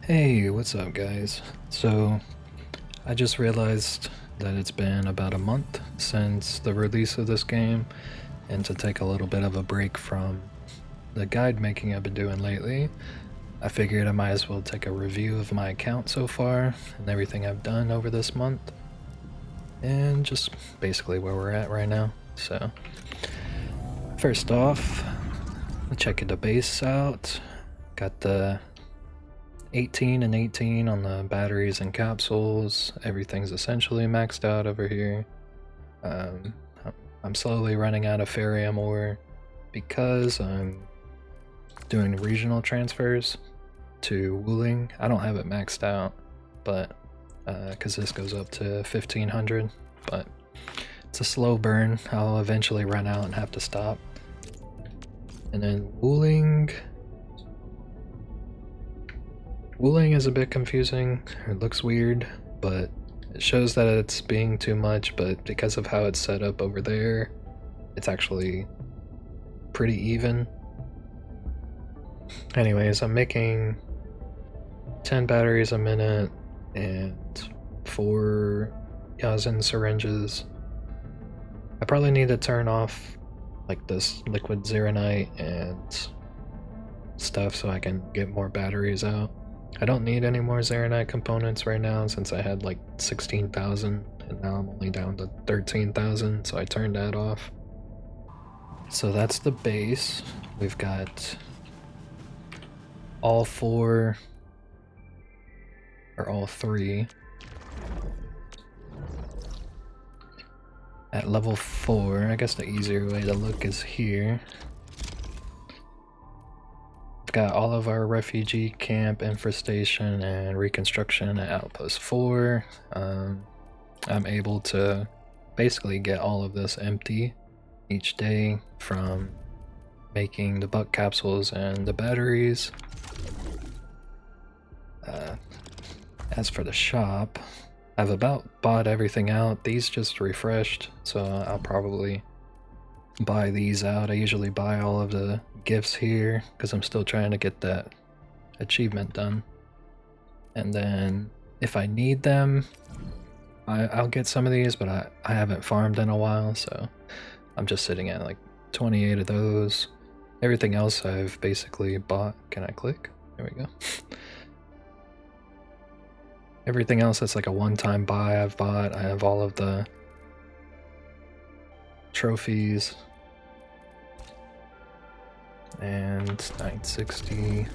Hey, what's up, guys? So, I just realized that it's been about a month since the release of this game, and to take a little bit of a break from the guide making I've been doing lately, I figured I might as well take a review of my account so far and everything I've done over this month, and just basically where we're at right now. So, first off, checking the base out. Got the 18 and 18 on the batteries and capsules. Everything's essentially maxed out over here. I'm slowly running out of ferrium ore because I'm doing regional transfers to Wuling. I don't have it maxed out, but because this goes up to 1500, but it's a slow burn. I'll eventually run out and have to stop. And then Wuling is a bit confusing. It looks weird, but it shows that it's being too much, but because of how it's set up over there, it's actually pretty even. Anyways, I'm making 10 batteries a minute and 4 Yazen syringes. I probably need to turn off like this liquid zeronite and stuff so I can get more batteries out. I don't need any more zeronite components right now since I had like 16,000 and now I'm only down to 13,000, so I turned that off. So that's the base. We've got all 4 or all 3 at level 4. I guess the easier way to look is here. Got all of our refugee camp infestation and reconstruction at Outpost 4. I'm able to basically get all of this empty each day from making the buck capsules and the batteries. As for the shop, I've about bought everything out. These just refreshed, so I'll probably buy these out. I usually buy all of the gifts here because I'm still trying to get that achievement done. And then if I need them, I'll get some of these, but I haven't farmed in a while, so I'm just sitting at like 28 of those. Everything else I've basically bought. Can I click? There we go. Everything else that's like a one-time buy I've bought. I have all of the trophies and 960.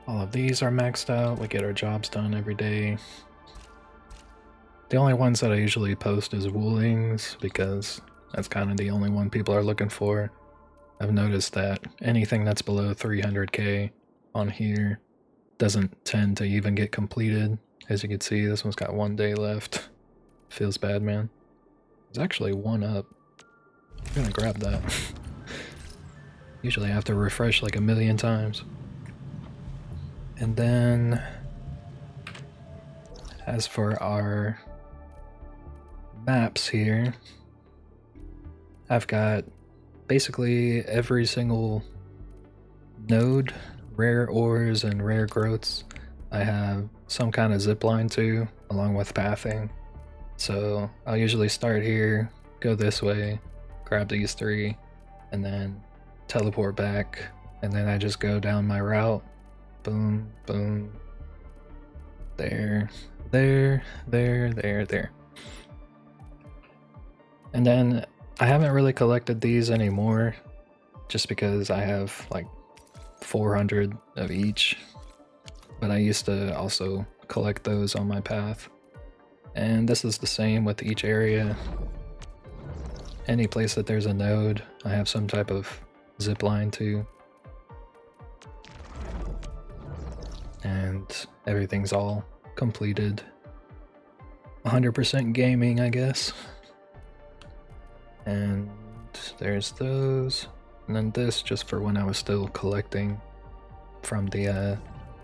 All of these are maxed out. We get our jobs done every day. The only ones that I usually post is Wuling's because that's kind of the only one people are looking for. I've noticed that anything that's below 300k on here doesn't tend to even get completed. As you can see, this one's got 1 day left. Feels bad, man. There's actually 1 up. I'm gonna grab that. Usually I have to refresh like 1,000,000 times. And then, as for our maps here, I've got basically every single node, rare ores and rare growths. I have some kind of zipline too, along with pathing. So I'll usually start here, go this way, grab these 3, and then teleport back, and then I just go down my route. Boom, boom. There, there, there, there, there. And then I haven't really collected these anymore, just because I have like 400 of each. But I used to also collect those on my path. And this is the same with each area. Any place that there's a node, I have some type of zipline too. And everything's all completed. 100% gaming, I guess. And there's those. And then this, just for when I was still collecting from the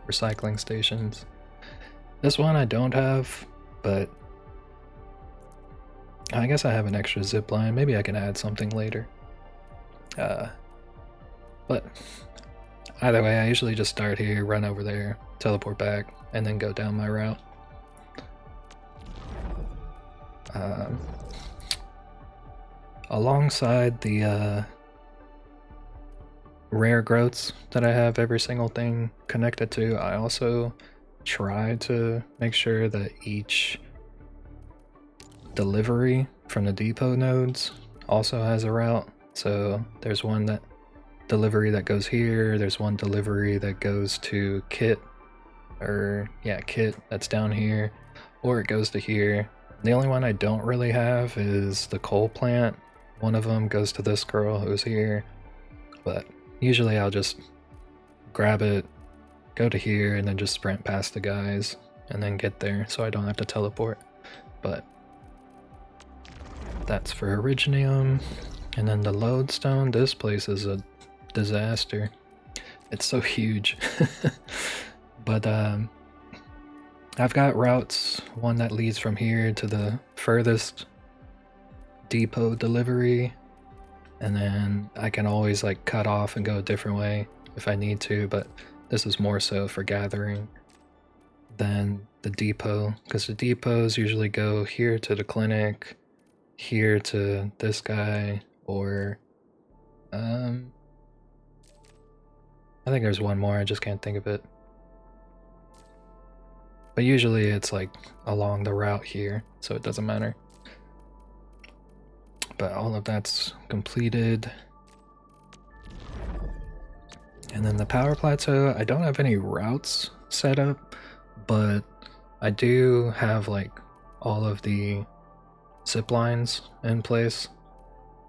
recycling stations. This one I don't have, but I guess I have an extra zipline. Maybe I can add something later. But Either way, I usually just start here, run over there, teleport back, and then go down my route. Alongside the rare growths that I have every single thing connected to, I also try to make sure that each delivery from the depot nodes also has a route. So there's one delivery that goes here, there's one delivery that goes to Kit, Kit that's down here, or it goes to here. The only one I don't really have is the coal plant. One of them goes to this girl who's here, but usually I'll just grab it, go to here, and then just sprint past the guys and then get there so I don't have to teleport. But that's for Originium. And then the lodestone, this place is a disaster. It's so huge. But I've got routes, one that leads from here to the furthest depot delivery, and then I can always like cut off and go a different way if I need to, but this is more so for gathering than the depot, because the depots usually go here to the clinic, here to this guy, or I think there's one more, I just can't think of it. But usually it's like along the route here, so it doesn't matter. But all of that's completed. And then the power plateau, I don't have any routes set up, but I do have like all of the zip lines in place.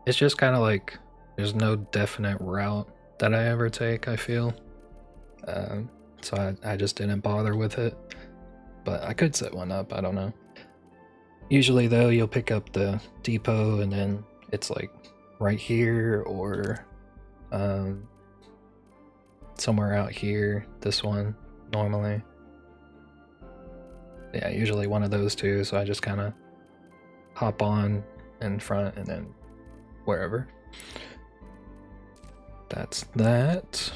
It's just kind of like there's no definite route that I ever take, I feel. So I just didn't bother with it. But I could set one up, I don't know. Usually though, you'll pick up the depot and then it's like right here or somewhere out here, this one, normally. Yeah, usually one of those two, so I just kind of hop on in front and then wherever. That's that.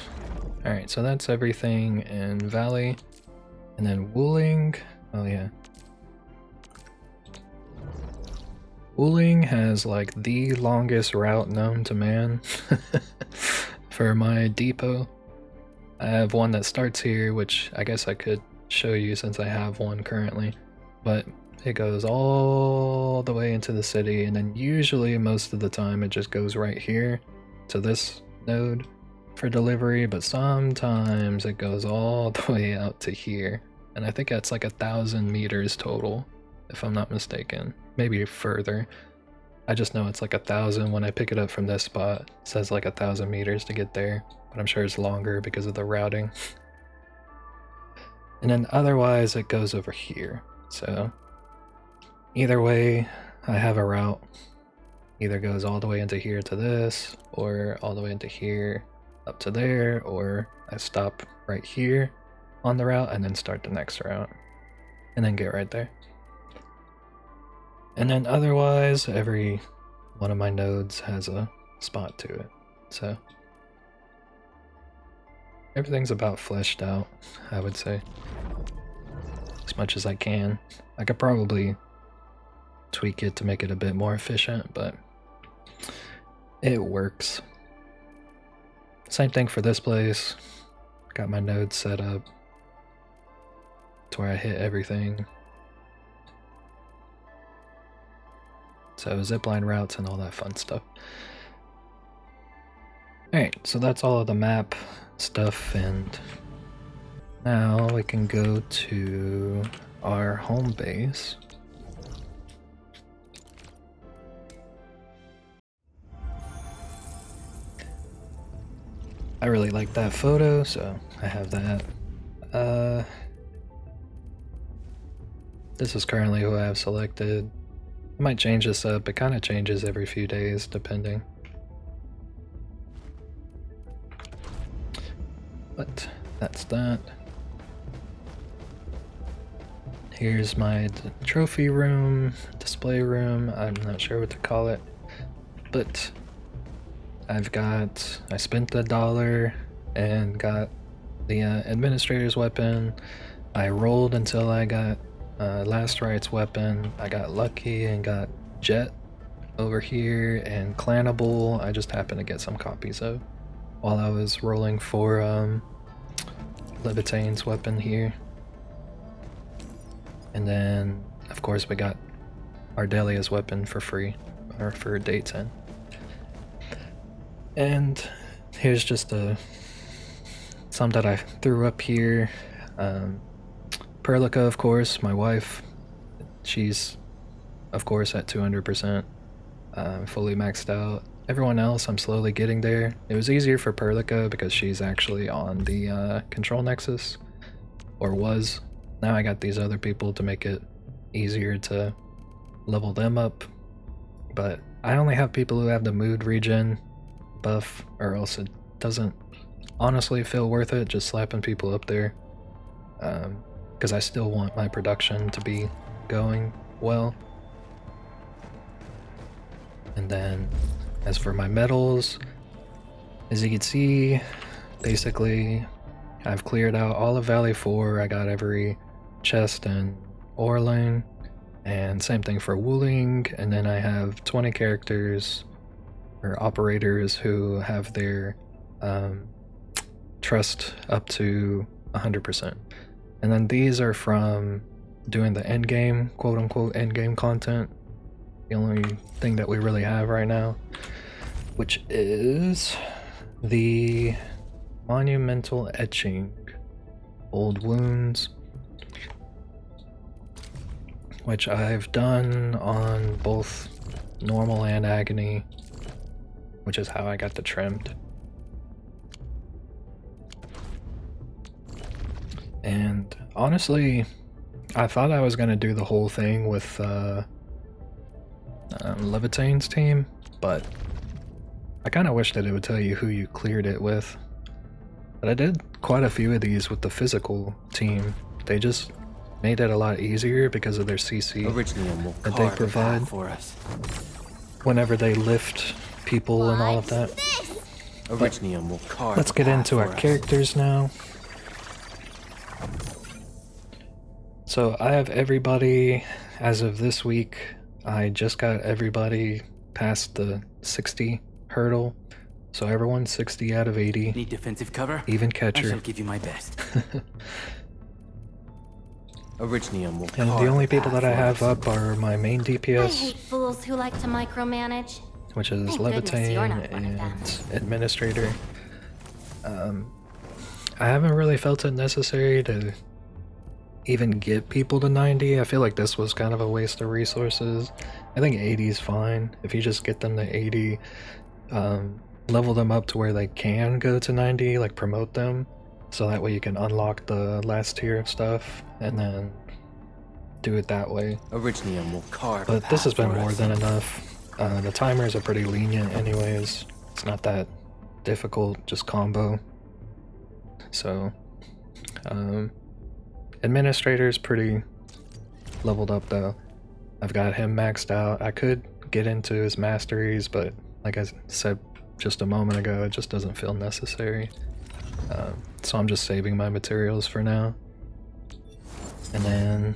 Alright, so that's everything in Valley. And then Wuling, oh yeah. Wuling has like the longest route known to man for my depot. I have one that starts here, which I guess I could show you since I have one currently, but it goes all the way into the city, and then usually most of the time it just goes right here to this node for delivery, but sometimes it goes all the way out to here, and I think that's like 1,000 meters total, if I'm not mistaken, maybe further. I just know it's like 1,000 when I pick it up from this spot. It says like 1,000 meters to get there, but I'm sure it's longer because of the routing. And then otherwise it goes over here. So either way, I have a route. Either goes all the way into here to this, or all the way into here up to there, or I stop right here on the route and then start the next route and then get right there. And then otherwise, every one of my nodes has a spot to it. So everything's about fleshed out, I would say. As much as I can. I could probably tweak it to make it a bit more efficient, but it works. Same thing for this place. Got my nodes set up to where I hit everything. So zipline routes and all that fun stuff. Alright, so that's all of the map stuff, and now we can go to our home base. I really like that photo, so I have that. This is currently who I have selected. I might change this up, it kind of changes every few days depending. But that's that. Here's my trophy room, display room, I'm not sure what to call it. But I spent $1 and got the administrator's weapon. I rolled until I got Last Right's weapon. I got lucky and got Jet over here, and Clannable I just happened to get some copies of while I was rolling for Levitane's weapon here. And then of course we got Ardelia's weapon for free, or for day 10. And here's just some that I threw up here. Perlica, of course, my wife, she's of course at 200%, fully maxed out. Everyone else, I'm slowly getting there. It was easier for Perlica because she's actually on the control nexus, or was. Now I got these other people to make it easier to level them up, but I only have people who have the mood regen buff, or else it doesn't honestly feel worth it just slapping people up there, because I still want my production to be going well. And then as for my medals, as you can see, basically I've cleared out all of Valley 4. I got every chest and ore lane, and same thing for Wuling. And then I have 20 characters or operators who have their trust up to 100%. And then these are from doing the endgame, quote-unquote endgame content, the only thing that we really have right now, which is the monumental etching, old wounds, which I've done on both normal and agony, which is how I got the trimmed. And honestly, I thought I was gonna do the whole thing with Levitane's team, but I kind of wish that it would tell you who you cleared it with. But I did quite a few of these with the physical team. They just made it a lot easier because of their CC that they provide for us whenever they lift people and all of that. Let's get into our characters now. So I have everybody, as of this week, I just got everybody past the 60 hurdle. So everyone's 60 out of 80. Need defensive cover? Even Catcher. I shall give you my best. And the only people that I have up are my main DPS. I hate fools who like to micromanage. Which is Thank goodness you're not Levitane one of them. and Administrator. I haven't really felt it necessary to even get people to 90. I feel like this was kind of a waste of resources. I think 80 is fine. If you just get them to 80, level them up to where they can go to 90, like promote them, so that way you can unlock the last tier of stuff and then do it that way. But this has been more than enough. The timers are pretty lenient anyways. It's not that difficult, just combo. So Administrator's pretty leveled up though. I've got him maxed out. I could get into his masteries, but like I said just a moment ago, it just doesn't feel necessary. So I'm just saving my materials for now. And then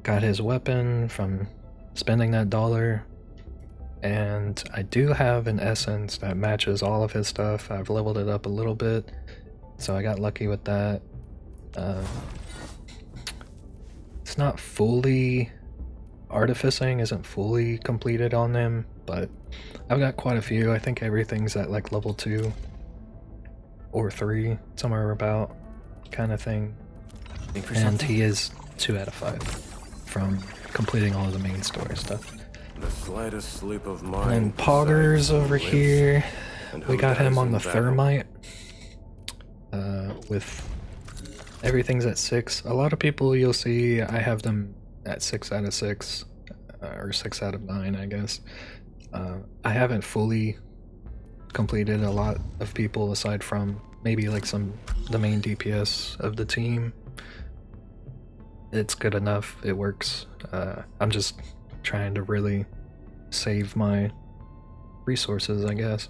got his weapon from spending that $1. And I do have an essence that matches all of his stuff. I've leveled it up a little bit, so I got lucky with that. It's not fully... Artificing isn't fully completed on them, but I've got quite a few. I think everything's at like level 2 or 3, somewhere about kind of thing. And he is 2 out of 5 from completing all of the main story stuff. The slightest sleep of mind. And then Poggers over here, we got him on the Thermite, with everything's at 6. A lot of people you'll see, I have them at 6 out of 6, or 6 out of 9, I guess. I haven't fully completed a lot of people aside from maybe like the main DPS of the team. It's good enough, it works. I'm just trying to really save my resources, I guess.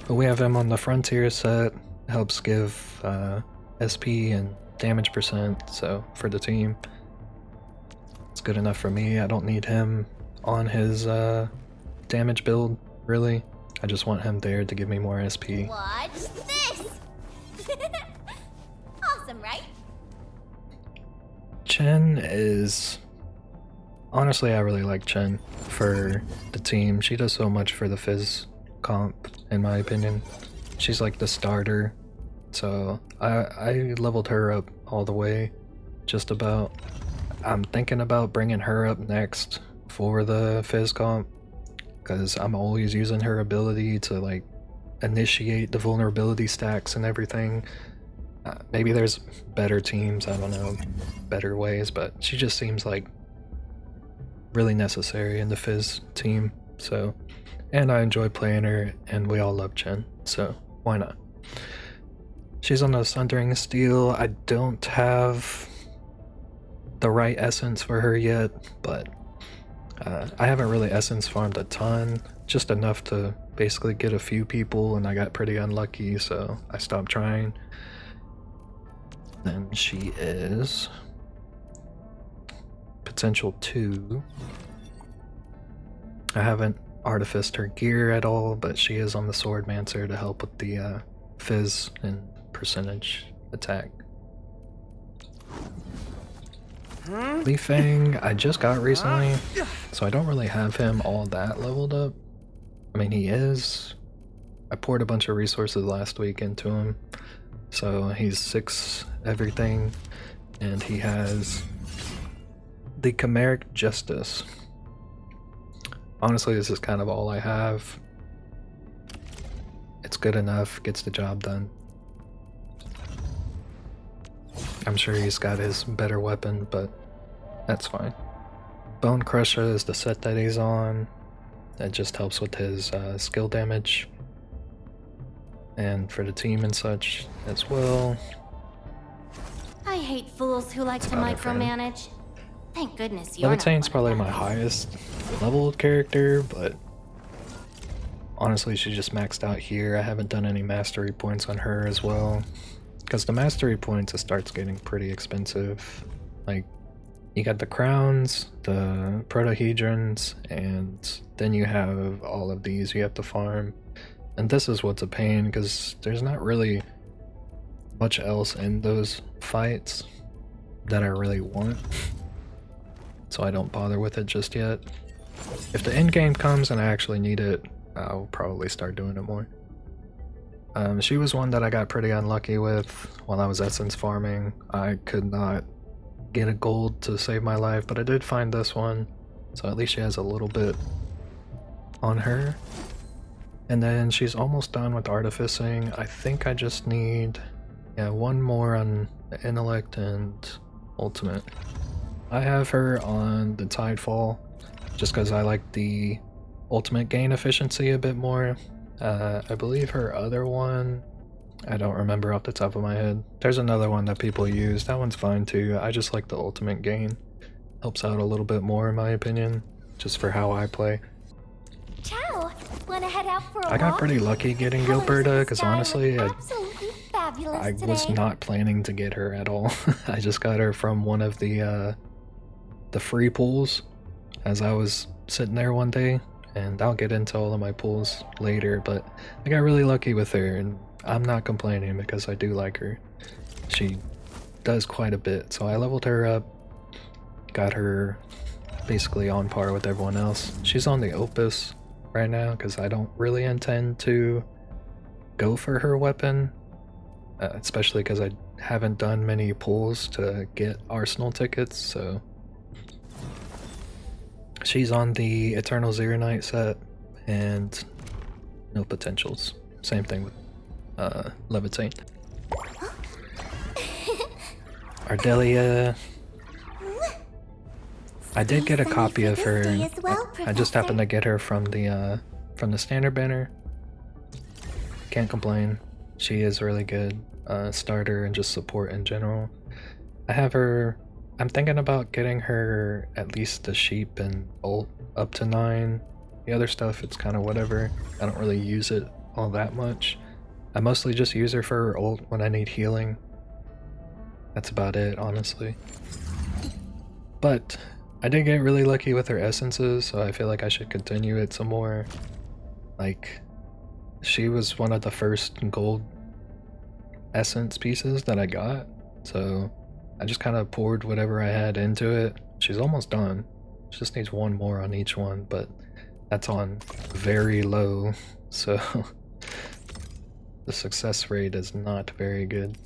But we have him on the Frontier set. helps give SP and damage percent, so for the team. It's good enough for me. I don't need him on his damage build, really. I just want him there to give me more SP. Watch this! Awesome, right? Chen is... Honestly, I really like Chen for the team. She does so much for the Fizz comp, in my opinion. She's like the starter, so I leveled her up all the way, just about. I'm thinking about bringing her up next for the Fizz comp, because I'm always using her ability to like initiate the vulnerability stacks and everything. Maybe there's better teams, I don't know, better ways, but she just seems like really necessary in the Fizz team, so. And I enjoy playing her, and we all love Chen, so why not? She's on the Sundering Steel. I don't have the right essence for her yet, but I haven't really essence farmed a ton, just enough to basically get a few people, and I got pretty unlucky, so I stopped trying. Then she is potential 2. I haven't artificed her gear at all, but she is on the Swordmancer to help with the Fizz and percentage attack. Li Fang I just got recently, so I don't really have him all that leveled up. I mean, he is. I poured a bunch of resources last week into him, so he's 6 everything, and he has the Chimeric Justice. Honestly, this is kind of all I have. It's good enough, gets the job done. I'm sure he's got his better weapon, but that's fine. Bone Crusher is the set that he's on. That just helps with his skill damage. And for the team and such as well. I hate fools who like to micromanage. Thank goodness you're not Levitane's one probably of my those. highest leveled character, but honestly she just maxed out here. I haven't done any mastery points on her as well, because the mastery points it starts getting pretty expensive. Like, you got the crowns, the protohedrons, and then you have all of these you have to farm. And this is what's a pain, because there's not really much else in those fights that I really want. So I don't bother with it just yet. If the end game comes and I actually need it, I'll probably start doing it more. She was one that I got pretty unlucky with while I was essence farming. I could not get a gold to save my life, but I did find this one, so at least she has a little bit on her. And then she's almost done with artificing. I think I just need, yeah, one more on the intellect and ultimate. I have her on the Tidefall just because I like the ultimate gain efficiency a bit more. I believe her other one, I don't remember off the top of my head. There's another one that people use. That one's fine too. I just like the ultimate gain. Helps out a little bit more in my opinion, just for how I play. Ciao. Wanna head out for a I got walk? pretty lucky getting Colors in the Gilberta because sky look honestly absolutely fabulous I was today. not planning to get her at all. I just got her from one of the free pools as I was sitting there one day, and I'll get into all of my pools later, but I got really lucky with her and I'm not complaining because I do like her. She does quite a bit, so I leveled her up, got her basically on par with everyone else. She's on the Opus right now because I don't really intend to go for her weapon, especially because I haven't done many pulls to get Arsenal tickets, so she's on the Eternal Zero Knight set and no potentials. Same thing with Levitate. Ardelia, I did get a copy of her. I just happened to get her from the standard banner. Can't complain. She is really good starter and just support in general. I have her. I'm thinking about getting her at least the sheep and ult up to 9. The other stuff, it's kind of whatever. I don't really use it all that much. I mostly just use her for her ult when I need healing. That's about it, honestly. But I did get really lucky with her essences, so I feel like I should continue it some more. Like, she was one of the first gold essence pieces that I got, so I just kind of poured whatever I had into it. She's almost done. She just needs one more on each one, but that's on very low, so the success rate is not very good.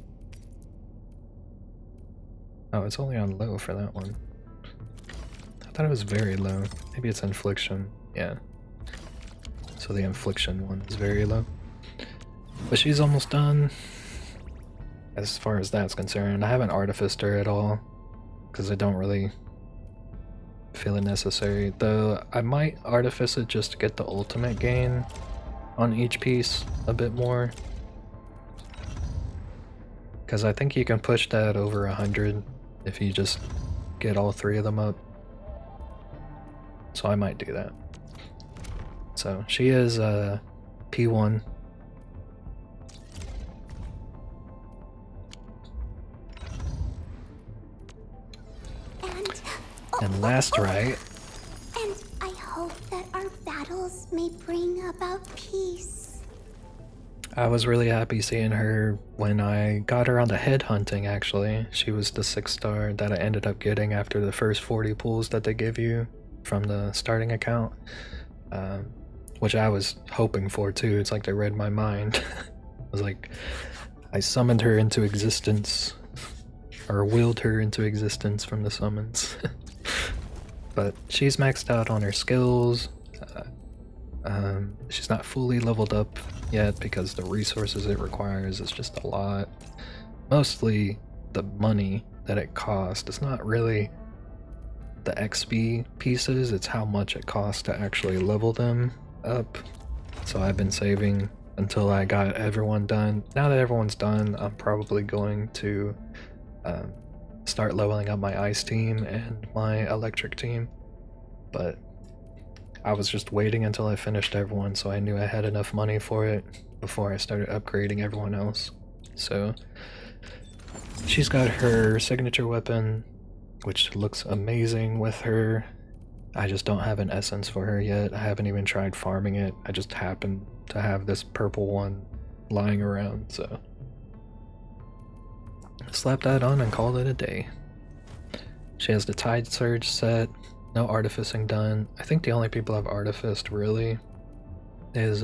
Oh, it's only on low for that one. I thought it was very low. Maybe it's infliction. Yeah. So the infliction one is very low. But she's almost done. As far as that's concerned, I haven't artificed her at all because I don't really feel it necessary. Though I might artifice it just to get the ultimate gain on each piece a bit more. Because I think you can push that over 100 if you just get all three of them up. So I might do that. So she is P1. And last right. And I hope that our battles may bring about peace. I was really happy seeing her when I got her on the headhunting, actually. She was the 6-star that I ended up getting after the first 40 pulls that they give you from the starting account. Which I was hoping for too. It's like they read my mind. I was like, I summoned her into existence. Or willed her into existence from the summons. But she's maxed out on her skills. She's not fully leveled up yet because the resources it requires is just a lot. Mostly the money that it costs. It's not really the XP pieces, it's how much it costs to actually level them up. So I've been saving until I got everyone done. Now that everyone's done, I'm probably going to start leveling up my ice team and my electric team. But I was just waiting until I finished everyone so I knew I had enough money for it before I started upgrading everyone else. So she's got her signature weapon, which looks amazing with her. I just don't have an essence for her yet. I haven't even tried farming it. I just happen to have this purple one lying around, so slap that on and call it a day. She has the Tide Surge set, no artificing done. I think the only people I've artificed really is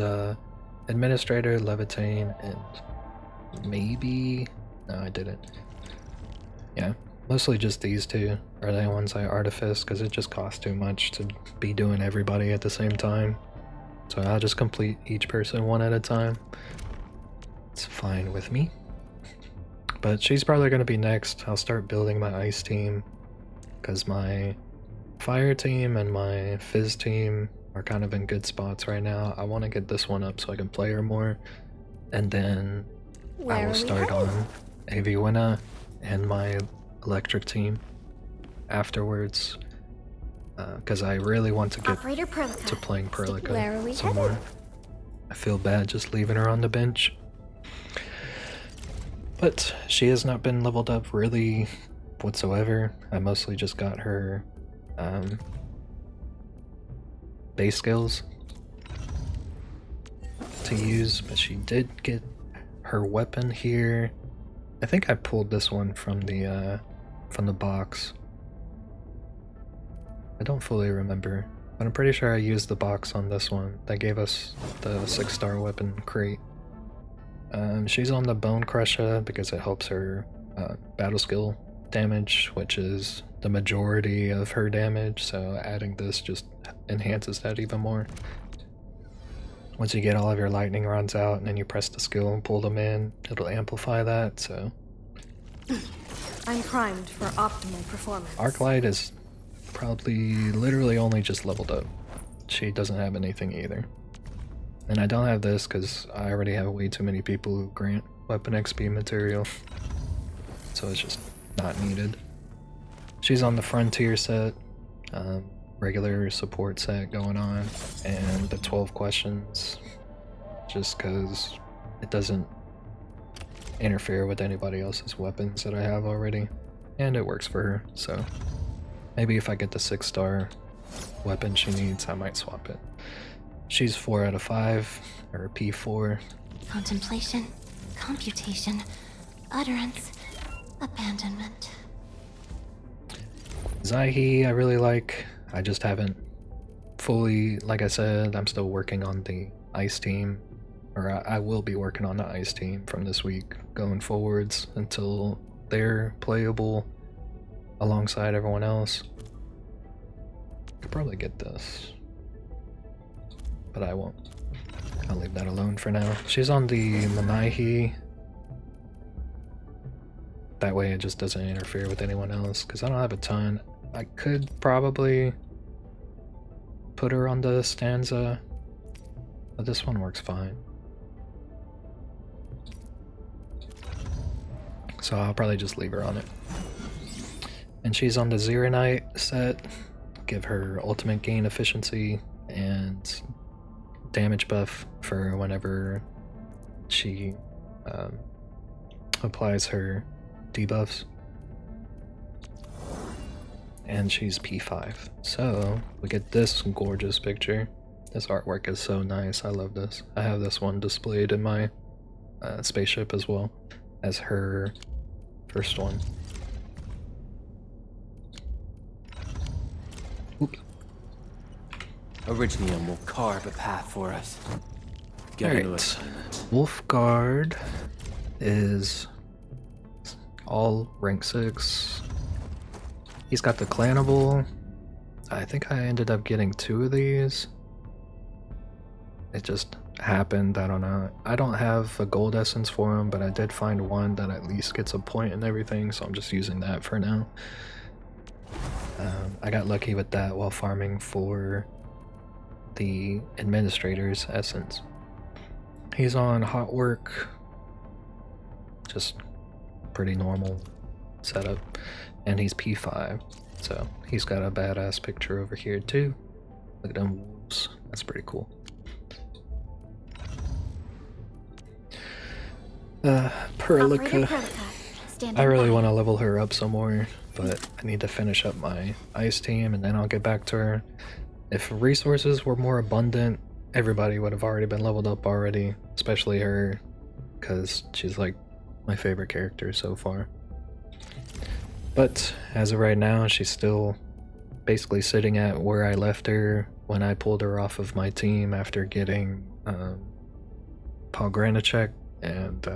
Administrator, Levitain, and maybe... no, I didn't. Yeah, mostly just these two are the ones I artifice because it just costs too much to be doing everybody at the same time. So I'll just complete each person one at a time. It's fine with me. But she's probably going to be next. I'll start building my ice team because my fire team and my fizz team are kind of in good spots right now. I want to get this one up so I can play her more. And then I will start on Aviwina and my electric team afterwards. Because I really want to get to playing Perlica some more. I feel bad just leaving her on the bench. But she has not been leveled up really whatsoever. I mostly just got her base skills to use, but she did get her weapon here. I think I pulled this one from the box. I don't fully remember, but I'm pretty sure I used the box on this one. That gave us the 6-star weapon crate. She's on the Bone Crusher because it helps her battle skill damage, which is the majority of her damage, so adding this just enhances that even more. Once you get all of your lightning rods out and then you press the skill and pull them in, it'll amplify that, so... I'm primed for optimal performance. Arknight is probably literally only just leveled up. She doesn't have anything either. And I don't have this because I already have way too many people who grant weapon XP material. So it's just not needed. She's on the Frontier set, regular support set going on, and the 12 questions, just because it doesn't interfere with anybody else's weapons that I have already, and it works for her. So maybe if I get the 6-star weapon she needs, I might swap it. She's 4 out of 5, or a P4. Contemplation, computation, utterance, abandonment. ZenzenHeiki I really like. I just haven't fully, like I said, I'm still working on the ice team, or I will be working on the ice team from this week going forwards until they're playable alongside everyone else. Could probably get this, but I won't. I'll leave that alone for now. She's on the Manaihi. That way it just doesn't interfere with anyone else, because I don't have a ton. I could probably put her on the stanza, but this one works fine. So I'll probably just leave her on it. And she's on the Arknight set. Give her ultimate gain efficiency and damage buff for whenever she applies her debuffs. And she's P5. So we get this gorgeous picture. This artwork is so nice. I love this. I have this one displayed in my spaceship as well as her first one. Oops. Originium will carve a path for us. Get into it. Wolfguard is all rank 6. He's got the Clannable. I think I ended up getting 2 of these. It just happened, I don't know. I don't have a gold essence for him, but I did find one that at least gets a point and everything, so I'm just using that for now. I got lucky with that while farming for the Administrator's essence. He's on hot work, just pretty normal setup, and he's P5, so he's got a badass picture over here too. Look at them wolves, that's pretty cool. Perlica, I really want to level her up some more, but I need to finish up my ice team and then I'll get back to her. If resources were more abundant, everybody would have already been leveled up already, especially her, because she's like my favorite character so far. But as of right now, she's still basically sitting at where I left her when I pulled her off of my team after getting Paul Granichek and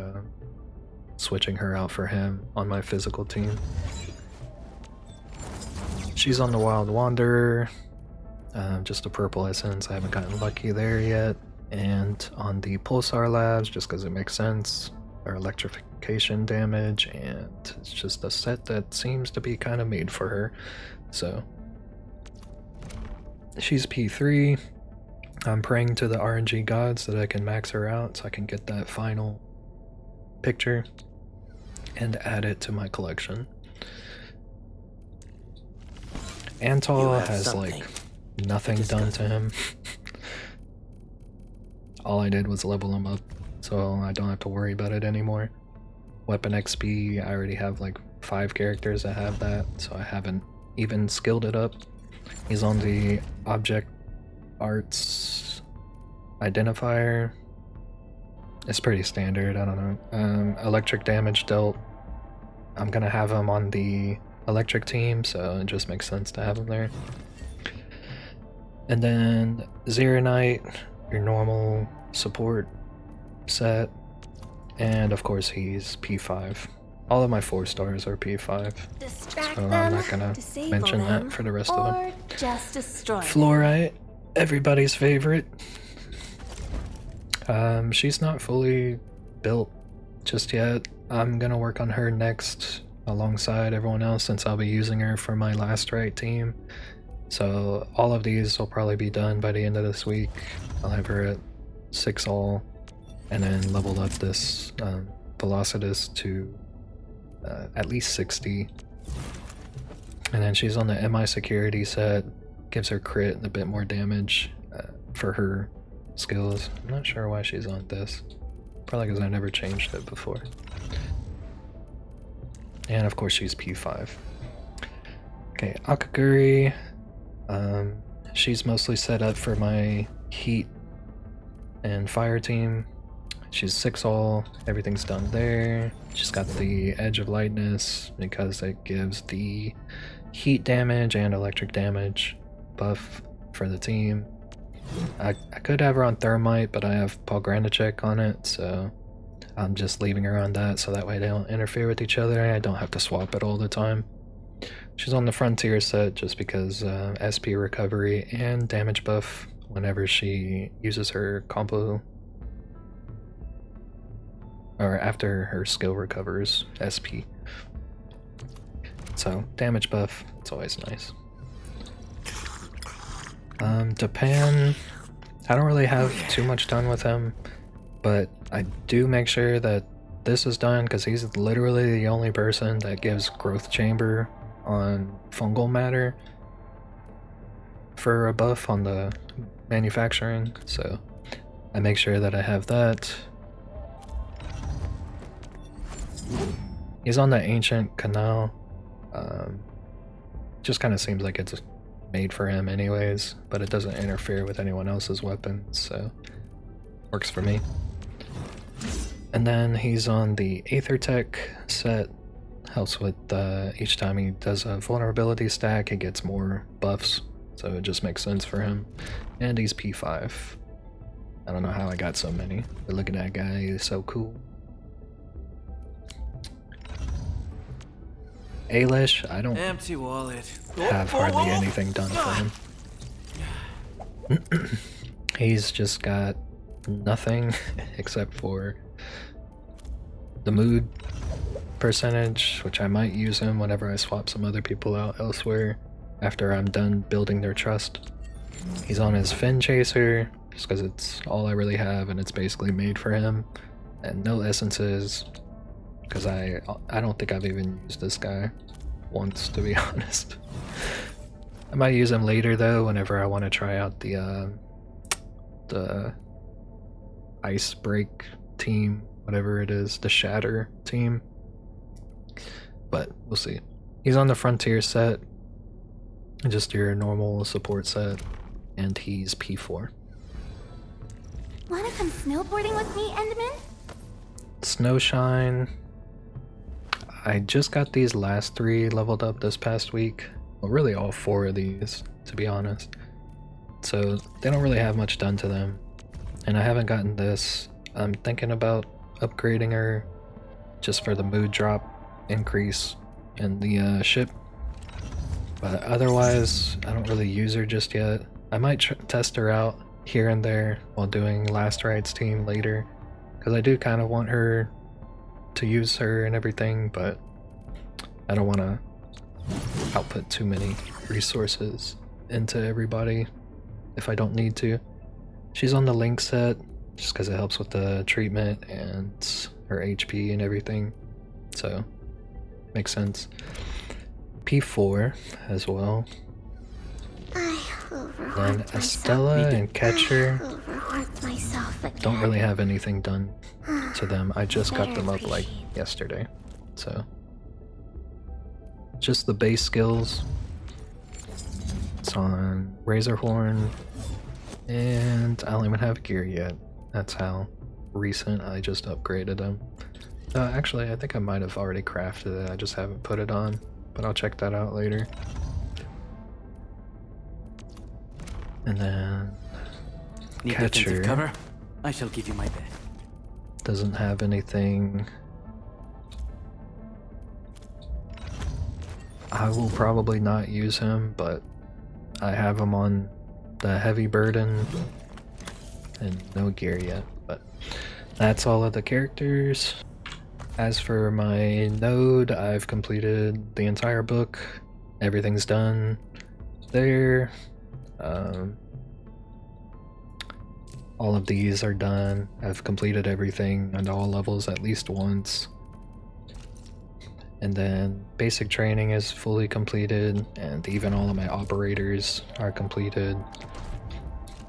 switching her out for him on my physical team. She's on the Wild Wanderer, just a purple essence. I haven't gotten lucky there yet. And on the Pulsar Labs, just because it makes sense, or electrification damage, and it's just a set that seems to be kind of made for her. So she's P3. I'm praying to the RNG gods that I can max her out so I can get that final picture and add it to my collection. Antal has like nothing done to him. All I did was level him up, so I don't have to worry about it anymore. Weapon XP, I already have like 5 characters that have that, so I haven't even skilled it up. He's on the Object Arts identifier. It's pretty standard, I don't know. Electric damage dealt. I'm gonna have him on the electric team, so it just makes sense to have him there. And then Arknight, your normal support set. And of course he's P5. All of my 4 stars are P5. So I'm not gonna mention that for the rest of them. Just destroy Fluorite, everybody's favorite. She's not fully built just yet. I'm gonna work on her next alongside everyone else since I'll be using her for my last right team. So all of these will probably be done by the end of this week. I'll have her at 6 all, and then leveled up this Velocitus to at least 60. And then she's on the MI security set, gives her crit and a bit more damage for her skills. I'm not sure why she's on this. Probably because I never changed it before. And of course she's P5. Okay, Akaguri. She's mostly set up for my heat and fire team. She's 6-all, everything's done there. She's got the Edge of Lightness because it gives the heat damage and electric damage buff for the team. I could have her on Thermite, but I have Paul Granacek on it, so I'm just leaving her on that so that way they don't interfere with each other and I don't have to swap it all the time. She's on the Frontier set just because SP recovery and damage buff whenever she uses her combo, or after her skill recovers SP. So damage buff, it's always nice. Japan, I don't really have too much done with him, but I do make sure that this is done because he's literally the only person that gives growth chamber on fungal matter for a buff on the manufacturing, so I make sure that I have that. He's on the ancient canal. Just kind of seems like it's made for him anyways, but it doesn't interfere with anyone else's weapons, so works for me. And then he's on the Aethertech set. Helps with each time he does a vulnerability stack, he gets more buffs, so it just makes sense for him. And he's P5. I don't know how I got so many, but look at that guy, he's so cool. Ailish, I don't Empty wallet. have hardly anything done for him. He's just got nothing except for the mood percentage, which I might use him whenever I swap some other people out elsewhere after I'm done building their trust. He's on his Fin Chaser just because it's all I really have and it's basically made for him, and no essences because I don't think I've even used this guy once, to be honest. I might use him later though whenever I want to try out the ice break team, whatever it is, the shatter team. But we'll see. He's on the Frontier set, just your normal support set, and he's P4. Wanna come snowboarding with me, Enderman? Snowshine. I just got these last 3 leveled up this past week. Well, really all 4 of these, to be honest. So they don't really have much done to them. And I haven't gotten this. I'm thinking about upgrading her just for the mood drop increase in the ship, but otherwise I don't really use her just yet. I might test her out here and there while doing Last Rites team later, because I do kind of want her to use her and everything, but I don't want to output too many resources into everybody if I don't need to. She's on the Link set just because it helps with the treatment and her HP and everything, so makes sense. P4 as well. Then Estella and Catcher don't really have anything done to them. I just got them up like yesterday, so just the base skills. It's on Razorhorn, and I don't even have gear yet. That's how recent I just upgraded them. Actually, I think I might have already crafted it, I just haven't put it on, but I'll check that out later. And then Need defensive cover? I shall give you my bed. Doesn't have anything. I will probably not use him, but I have him on the heavy burden and no gear yet, but that's all of the characters. As for my node, I've completed the entire book. Everything's done there. All of these are done. I've completed everything on all levels at least once. And then basic training is fully completed, and even all of my operators are completed.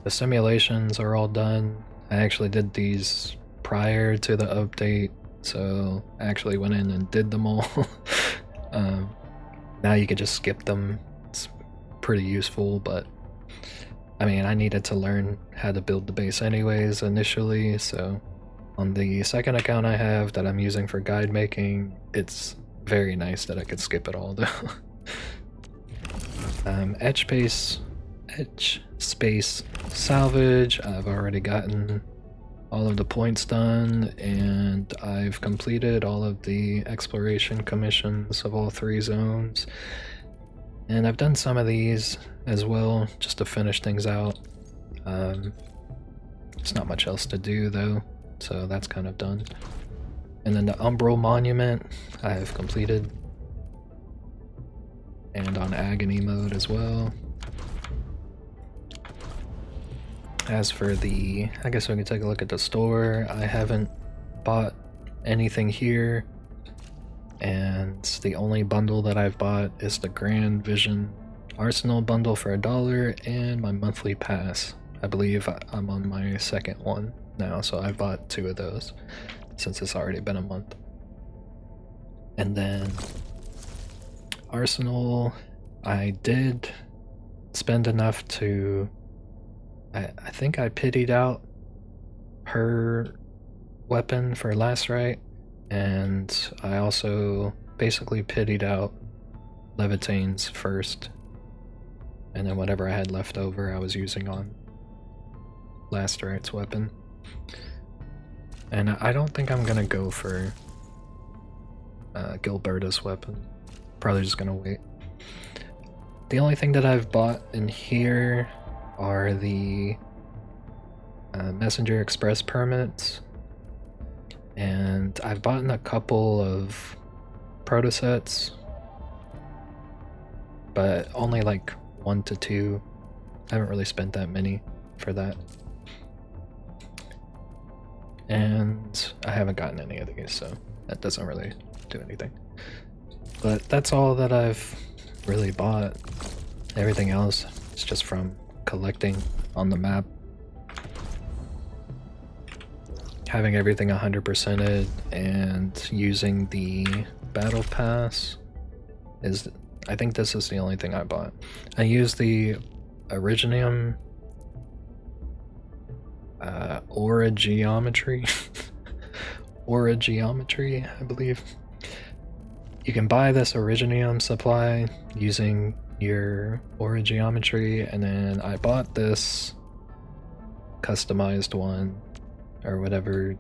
The simulations are all done. I actually did these prior to the update, so I actually went in and did them all. Now you can just skip them. It's pretty useful, but I mean, I needed to learn how to build the base anyways initially, so on the second account I have that I'm using for guide making, it's very nice that I could skip it all though. Etch space salvage, I've already gotten all of the points done, and I've completed all of the exploration commissions of all 3 zones. And I've done some of these as well, just to finish things out. There's not much else to do though, so that's kind of done. And then the Umbral Monument, I have completed. And on Agony mode as well. As for the, I guess we can take a look at the store. I haven't bought anything here. And the only bundle that I've bought is the Grand Vision Arsenal bundle for $1 and my monthly pass. I believe I'm on my second one now, so I bought 2 of those since it's already been a month. And then Arsenal, I did spend enough to, I think I pitied out her weapon for last right. And I also basically pitied out Levitane's first, and then whatever I had left over I was using on last right's weapon. And I don't think I'm gonna go for Gilberta's weapon. Probably just gonna wait. The only thing that I've bought in here are the Messenger Express permits. And I've bought a couple of proto sets, but only like 1 to 2. I haven't really spent that many for that. And I haven't gotten any of these, so that doesn't really do anything. But that's all that I've really bought. Everything else is just from collecting on the map. Having everything 100%ed and using the battle pass is, I think this is the only thing I bought. I used the Originium Aura Geometry Aura Geometry, I believe. You can buy this Originium supply using your Aura Geometry, and then I bought this customized one or whatever,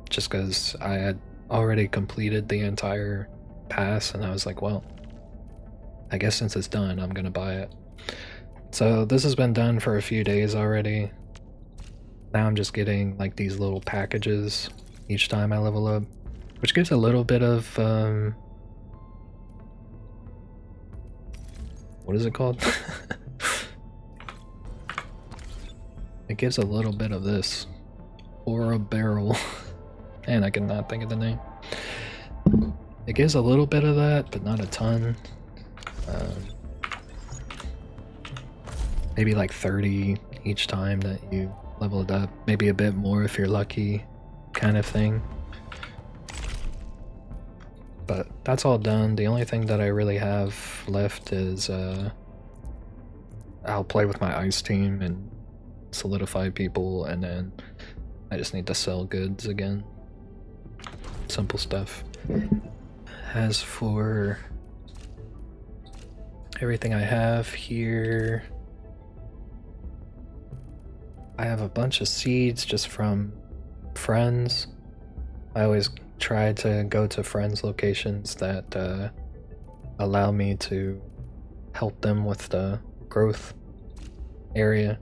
just because I had already completed the entire pass, and I was like, well, I guess since it's done, I'm gonna buy it. So this has been done for a few days already. Now I'm just getting like these little packages each time I level up, which gives a little bit of, what is it called? It gives a little bit of this. Aura Barrel. Man, I cannot think of the name. It gives a little bit of that, but not a ton. Maybe like 30 each time that you level it up. Maybe a bit more if you're lucky, kind of thing. But that's all done. The only thing that I really have left is I'll play with my ice team and solidify people, and then I just need to sell goods again. Simple stuff. As for everything I have here, I have a bunch of seeds just from friends. I always try to go to friends' locations that allow me to help them with the growth area.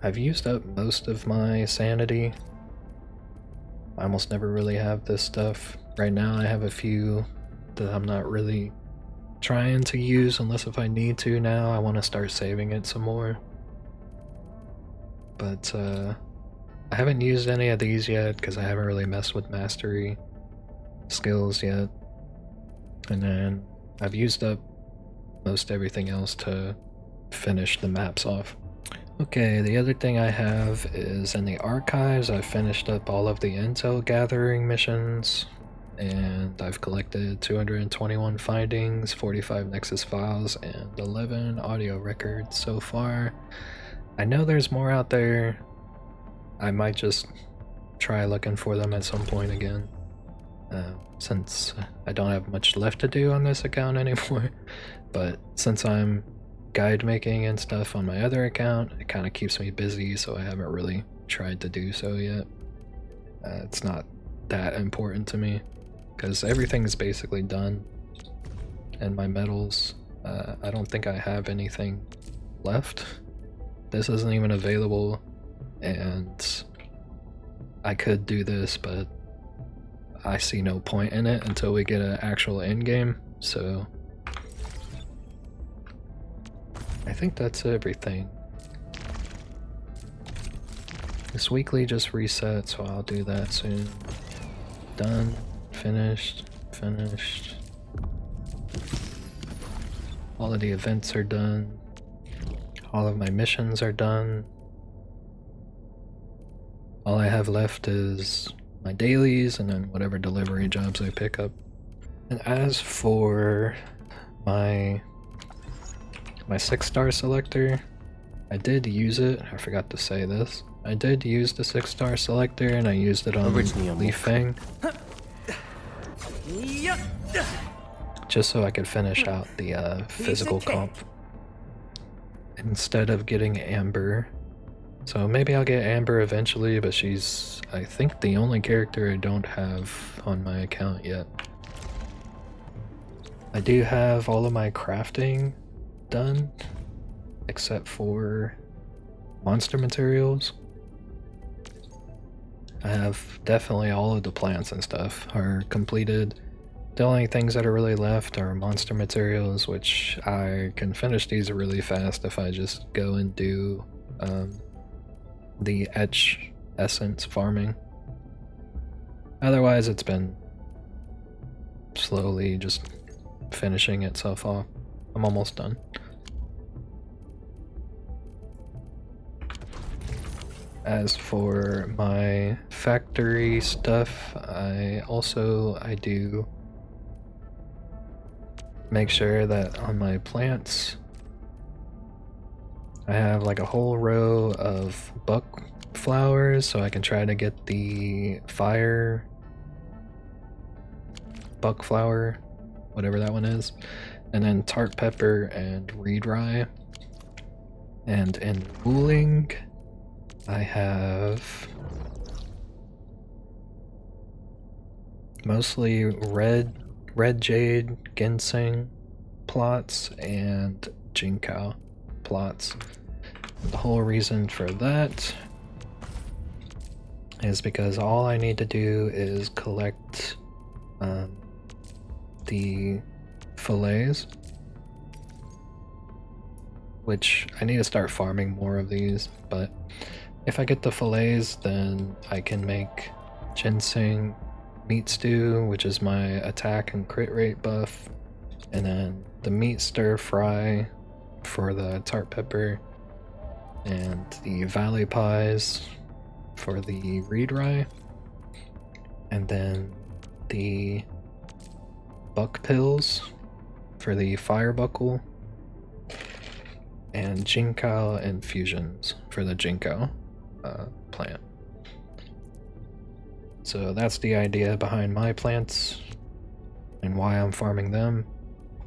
I've used up most of my sanity. I almost never really have this stuff. Right now I have a few that I'm not really trying to use unless if I need to now. I want to start saving it some more. But I haven't used any of these yet because I haven't really messed with mastery skills yet. And then I've used up most everything else to finish the maps off. Okay, the other thing I have is in the archives, I've finished up all of the intel gathering missions, and I've collected 221 findings, 45 Nexus files, and 11 audio records so far. I know there's more out there. I might just try looking for them at some point again, since I don't have much left to do on this account anymore. But since I'm guide making and stuff on my other account, it kind of keeps me busy, so I haven't really tried to do so yet. It's not that important to me because everything is basically done, and my medals, I don't think I have anything left. This isn't even available, and I could do this, but I see no point in it until we get an actual end game, so I think that's everything. This weekly just reset, so I'll do that soon. Done, finished, finished. All of the events are done. All of my missions are done. All I have left is my dailies and then whatever delivery jobs I pick up. And as for my 6-star selector, I did use it. I forgot to say this. I did use the 6-star selector, and I used it on Leaf Fang, just so I could finish out the physical comp instead of getting Amber. So maybe I'll get Amber eventually, but she's, I think, the only character I don't have on my account yet. I do have all of my crafting done, except for monster materials. I have definitely all of the plants and stuff are completed. The only things that are really left are monster materials, which I can finish these really fast if I just go and do the etch essence farming. Otherwise, it's been slowly just finishing itself off. I'm almost done. As for my factory stuff, I do make sure that on my plants I have like a whole row of buck flowers, so I can try to get the fire buck flower, whatever that one is, and then tart pepper and reed rye. And in Wuling, I have mostly red jade, ginseng plots, and jinkao plots. The whole reason for that is because all I need to do is collect the fillets, which I need to start farming more of these, but if I get the fillets, then I can make ginseng meat stew, which is my attack and crit rate buff, and then the meat stir fry for the tart pepper, and the valley pies for the reed rye, and then the buck pills for the fire buckle, and jinkao infusions for the jinkao plant. So that's the idea behind my plants and why I'm farming them,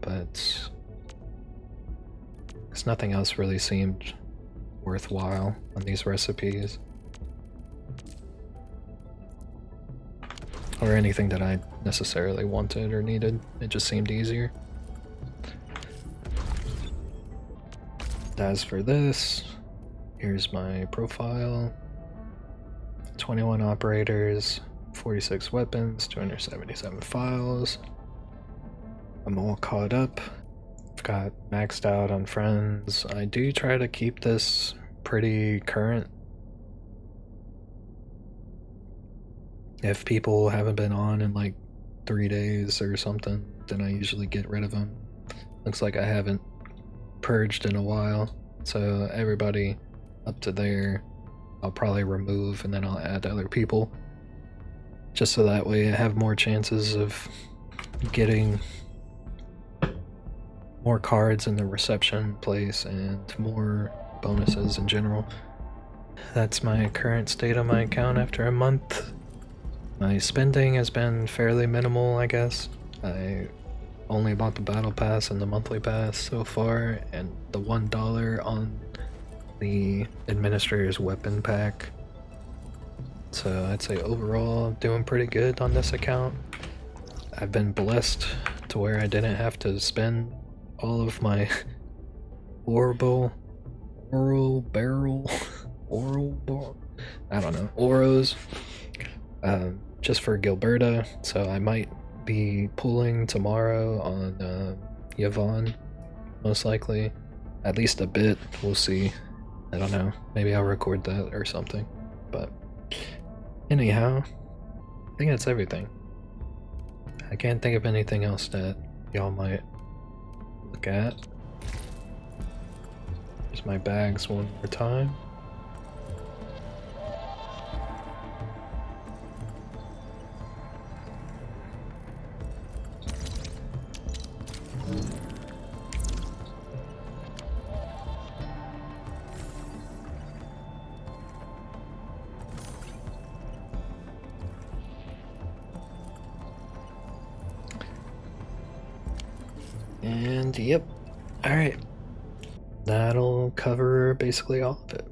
but because nothing else really seemed worthwhile on these recipes, or anything that I necessarily wanted or needed. It just seemed easier. As for this, here's my profile. 21 operators, 46 weapons, 277 files. I'm all caught up. I've got maxed out on friends. I do try to keep this pretty current. If people haven't been on in like 3 days or something, then I usually get rid of them. Looks like I haven't purged in a while, so everybody up to there, I'll probably remove and then I'll add other people. Just so that way I have more chances of getting more cards in the reception place and more bonuses in general. That's my current state of my account after a month. My spending has been fairly minimal, I guess. I only bought the battle pass and the monthly pass so far, and the $1 on the administrator's weapon pack. So I'd say overall I'm doing pretty good on this account. I've been blessed to where I didn't have to spend all of my oros, just for Gilberta, so I might be pulling tomorrow on Yvonne, most likely. At least a bit, we'll see. I don't know, maybe I'll record that or something. But anyhow, I think that's everything. I can't think of anything else that y'all might look at. Here's my bags one more time. And yep, alright. That'll cover basically all of it.